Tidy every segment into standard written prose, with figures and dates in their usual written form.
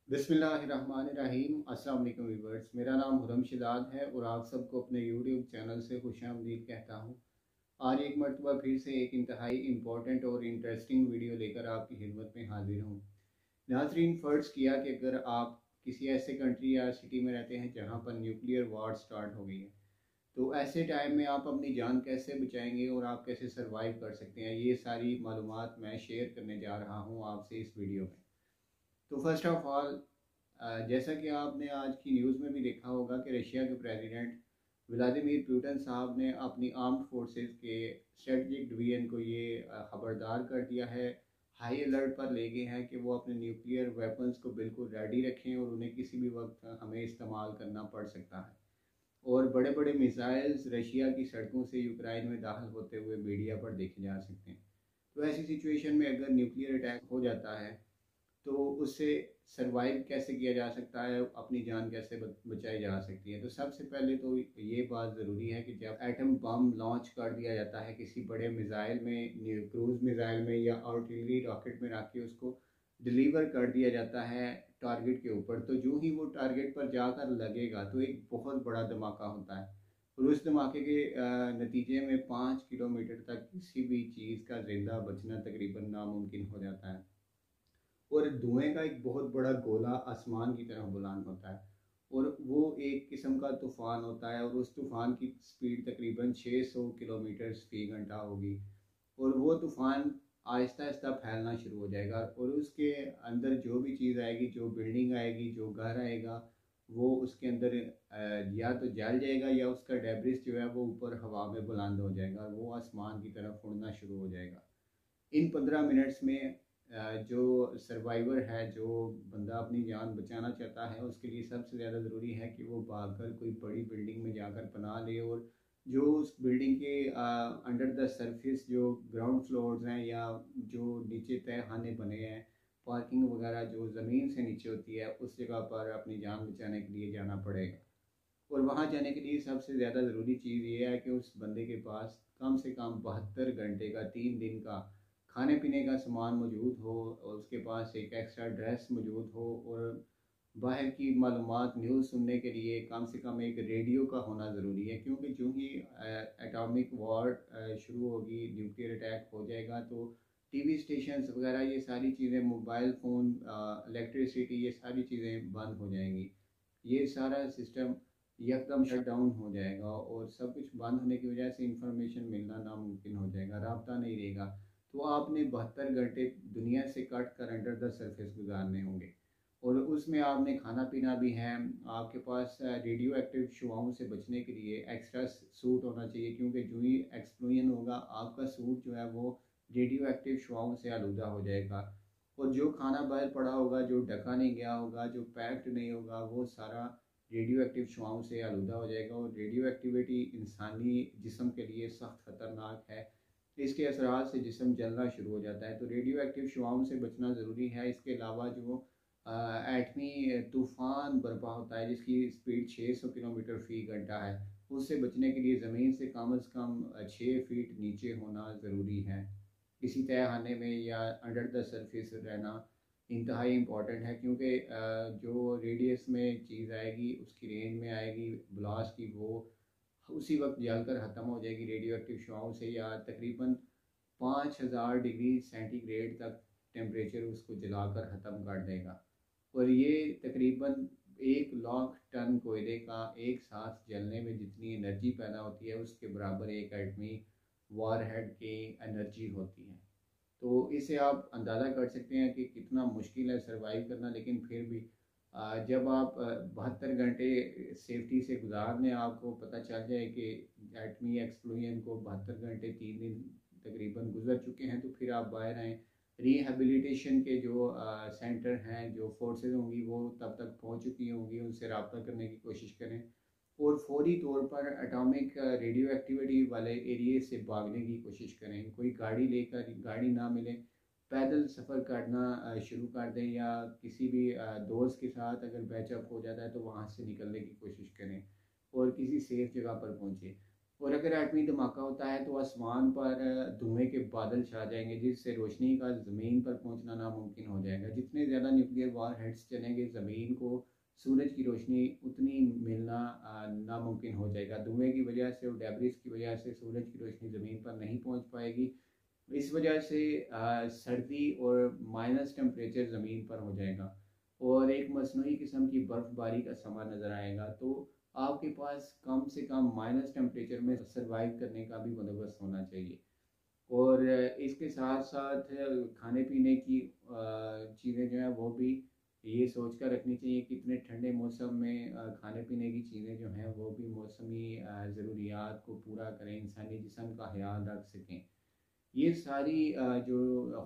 बिस्मिल्लाहिर्रहमानिर्रहीम। अस्सलाम वालेकुम व्यूअर्स, मेरा नाम हुरम शिदात है और आप सबको अपने यूट्यूब चैनल से खुशामदीद कहता हूँ। आज एक मरतबा फिर से एक इंतहाई इम्पोर्टेंट और इंटरेस्टिंग वीडियो लेकर आपकी खिदमत में हाजिर हूँ। नाज़रीन, फ़र्ज़ किया कि अगर आप किसी ऐसे कंट्री या सिटी में रहते हैं जहाँ पर न्यूक्लियर वार स्टार्ट हो गई है, तो ऐसे टाइम में आप अपनी जान कैसे बचाएंगे और आप कैसे सर्वाइव कर सकते हैं, ये सारी मालूमात मैं शेयर करने जा रहा हूँ आपसे इस वीडियो में। तो फर्स्ट ऑफ ऑल, जैसा कि आपने आज की न्यूज़ में भी देखा होगा कि रशिया के प्रेसिडेंट व्लादिमीर पुतिन साहब ने अपनी आर्म्ड फोर्सेस के स्ट्रेटजिक डिवीजन को ये खबरदार कर दिया है, हाई अलर्ट पर ले गए हैं कि वो अपने न्यूक्लियर वेपन्स को बिल्कुल रेडी रखें और उन्हें किसी भी वक्त हमें इस्तेमाल करना पड़ सकता है। और बड़े बड़े मिसाइल्स रशिया की सड़कों से यूक्रेन में दाखिल होते हुए मीडिया पर देखे जा सकते हैं। तो ऐसी सिचुएशन में अगर न्यूक्लियर अटैक हो जाता है तो उससे सरवाइव कैसे किया जा सकता है, अपनी जान कैसे बचाई जा सकती है। तो सबसे पहले तो ये बात ज़रूरी है कि जब एटम बम लॉन्च कर दिया जाता है किसी बड़े मिज़ाइल में, क्रूज़ मिज़ाइल में या आर्टिलरी रॉकेट में रख के उसको डिलीवर कर दिया जाता है टारगेट के ऊपर, तो जो ही वो टारगेट पर जाकर लगेगा तो एक बहुत बड़ा धमाका होता है और उस धमाके के नतीजे में 5 किलोमीटर तक किसी भी चीज़ का ज़िंदा बचना तकरीबन नामुमकिन हो जाता है और धुएं का एक बहुत बड़ा गोला आसमान की तरफ बुलंद होता है और वो एक किस्म का तूफ़ान होता है और उस तूफ़ान की स्पीड तकरीबन 600 किलोमीटर फी घंटा होगी और वो तूफ़ान आहिस्ता आहिस्ता फैलना शुरू हो जाएगा और उसके अंदर जो भी चीज़ आएगी, जो बिल्डिंग आएगी, जो घर आएगा, वो उसके अंदर या तो जल जाएगा या उसका डेब्रिस जो है वो ऊपर हवा में बुलंद हो जाएगा और वो आसमान की तरफ उड़ना शुरू हो जाएगा। इन 15 मिनट्स में जो सर्वाइवर है, जो बंदा अपनी जान बचाना चाहता है, उसके लिए सबसे ज़्यादा ज़रूरी है कि वो भागकर कोई बड़ी बिल्डिंग में जाकर पनाह ले और जो उस बिल्डिंग के अंडर द सरफेस जो ग्राउंड फ्लोर्स हैं या जो नीचे तय खाने बने हैं, पार्किंग वगैरह जो ज़मीन से नीचे होती है, उस जगह पर अपनी जान बचाने के लिए जाना पड़ेगा। और वहाँ जाने के लिए सबसे ज़्यादा ज़रूरी चीज़ ये है कि उस बंदे के पास कम से कम 72 घंटे का, 3 दिन का खाने पीने का सामान मौजूद हो और उसके पास एक एक्स्ट्रा ड्रेस मौजूद हो और बाहर की मालूमात न्यूज़ सुनने के लिए कम से कम एक रेडियो का होना ज़रूरी है, क्योंकि जो ही एटॉमिक वॉर शुरू होगी, न्यूक्लियर अटैक हो जाएगा, तो टीवी स्टेशंस वगैरह ये सारी चीज़ें, मोबाइल फ़ोन, इलेक्ट्रिसिटी, ये सारी चीज़ें बंद हो जाएंगी। ये सारा सिस्टम यकदम शट डाउन हो जाएगा और सब कुछ बंद होने की वजह से इंफॉर्मेशन मिलना नामुमकिन हो जाएगा, राब्ता नहीं रहेगा। तो आपने 72 घंटे दुनिया से कट कर अंडर द सरफेस गुजारने होंगे और उसमें आपने खाना पीना भी है। आपके पास रेडियो एक्टिव शुआओं से बचने के लिए एक्स्ट्रा सूट होना चाहिए, क्योंकि जो ही एक्सप्लोजन होगा आपका सूट जो है वो रेडियो एक्टिव शुआओं से आलूदा हो जाएगा और जो खाना बाहर पड़ा होगा, जो ढका नहीं गया होगा, जो पैक्ड नहीं होगा, वो सारा रेडियो एक्टिव शुआओं से आलूदा हो जाएगा और रेडियो एक्टिविटी इंसानी जिस्म के लिए सख्त ख़तरनाक है। इसके असरात से जिस्म जलना शुरू हो जाता है, तो रेडियो एक्टिव शुआओं से बचना ज़रूरी है। इसके अलावा जो एटमी तूफ़ान बर्पा होता है जिसकी स्पीड 600 किलोमीटर फ़ी घंटा है, उससे बचने के लिए ज़मीन से कम अज़ कम 6 फीट नीचे होना ज़रूरी है। किसी तहखाने में या अंडर द सरफेस रहना इंतहाई इम्पॉर्टेंट है, क्योंकि जो रेडियस में चीज़ आएगी, उसकी रेंज में आएगी ब्लास्ट की, वो उसी वक्त जलकर ख़त्म हो जाएगी रेडियो एक्टिव शुआओं से, या तकरीबन 5000 डिग्री सेंटीग्रेड तक टेम्परेचर उसको जलाकर ख़त्म कर देगा। और ये तकरीबन 1 लाख टन कोयले का एक साथ जलने में जितनी एनर्जी पैदा होती है, उसके बराबर एक एटमी वारहेड की एनर्जी होती है। तो इससे आप अंदाज़ा कर सकते हैं कि कितना मुश्किल है सर्वाइव करना। लेकिन फिर भी जब आप 72 घंटे सेफ्टी से गुजार लें, आपको पता चल जाए कि एटमी एक्सप्लोजन को 72 घंटे, 3 दिन तकरीबन गुजर चुके हैं, तो फिर आप बाहर आएँ। रिहेबिलिटेशन के जो सेंटर हैं, जो फोर्सेस होंगी, वो तब तक पहुंच चुकी होंगी, उनसे रब्ता करने की कोशिश करें और फौरी तौर पर एटॉमिक रेडियो एक्टिविटी वाले एरिए से भागने की कोशिश करें। कोई गाड़ी लेकर, गाड़ी ना मिले, पैदल सफ़र करना शुरू कर दें या किसी भी दोस्त के साथ अगर बैचअप हो जाता है तो वहाँ से निकलने की कोशिश करें और किसी सेफ जगह पर पहुँचें। और अगर एटमी धमाका होता है तो आसमान पर धुएं के बादल छा जाएंगे, जिससे रोशनी का ज़मीन पर पहुंचना नामुमकिन हो जाएगा। जितने ज़्यादा न्यूक्लियर वार हेड्स चलेंगे, ज़मीन को सूरज की रोशनी उतनी मिलना नामुमकिन हो जाएगा। धुएं की वजह से और डेब्रिस की वजह से सूरज की रोशनी ज़मीन पर नहीं पहुंच पाएगी। इस वजह से सर्दी और माइनस टेम्परेचर ज़मीन पर हो जाएगा और एक मसनूई किस्म की बर्फ़बारी का समा नज़र आएगा। तो आपके पास कम से कम माइनस टेम्परेचर में सर्वाइव करने का भी बंदोबस्त होना चाहिए। और इसके साथ साथ खाने पीने की चीज़ें जो हैं वो भी ये सोच कर रखनी चाहिए कि इतने ठंडे मौसम में खाने पीने की चीज़ें जो हैं वो भी मौसमी ज़रूरियात को पूरा करें, इंसानी जिस्म का ख्याल रख सकें। ये सारी जो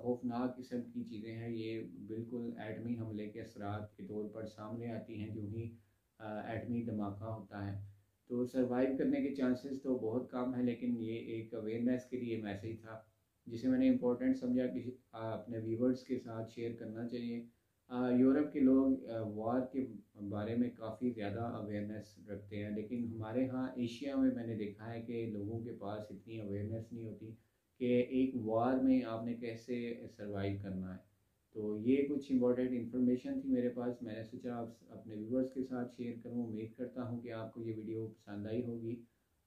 खौफनाक किस्म की चीज़ें हैं, ये बिल्कुल एटमी हमले के असरात के तौर पर सामने आती हैं जो ही एटमी धमाका होता है। तो सर्वाइव करने के चांसेस तो बहुत कम है, लेकिन ये एक अवेयरनेस के लिए मैसेज था जिसे मैंने इम्पोर्टेंट समझा कि अपने व्यूवर्स के साथ शेयर करना चाहिए। यूरोप के लोग वार के बारे में काफ़ी ज़्यादा अवेयरनेस रखते हैं, लेकिन हमारे यहाँ एशिया में मैंने देखा है कि लोगों के पास इतनी अवेयरनेस नहीं होती कि एक वार में आपने कैसे सरवाइव करना है। तो ये कुछ इंपॉर्टेंट इन्फॉर्मेशन थी मेरे पास, मैंने सोचा आप अपने व्यूवर्स के साथ शेयर करूँ। उम्मीद करता हूँ कि आपको ये वीडियो पसंद आई होगी।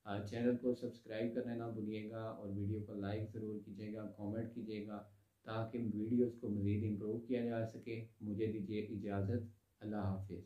चैनल को सब्सक्राइब करना ना भूलिएगा और वीडियो को लाइक ज़रूर कीजिएगा, कमेंट कीजिएगा, ताकि वीडियोस को मज़ीद इम्प्रूव किया जा सके। मुझे दीजिए इजाज़त। अल्लाह हाफिज़।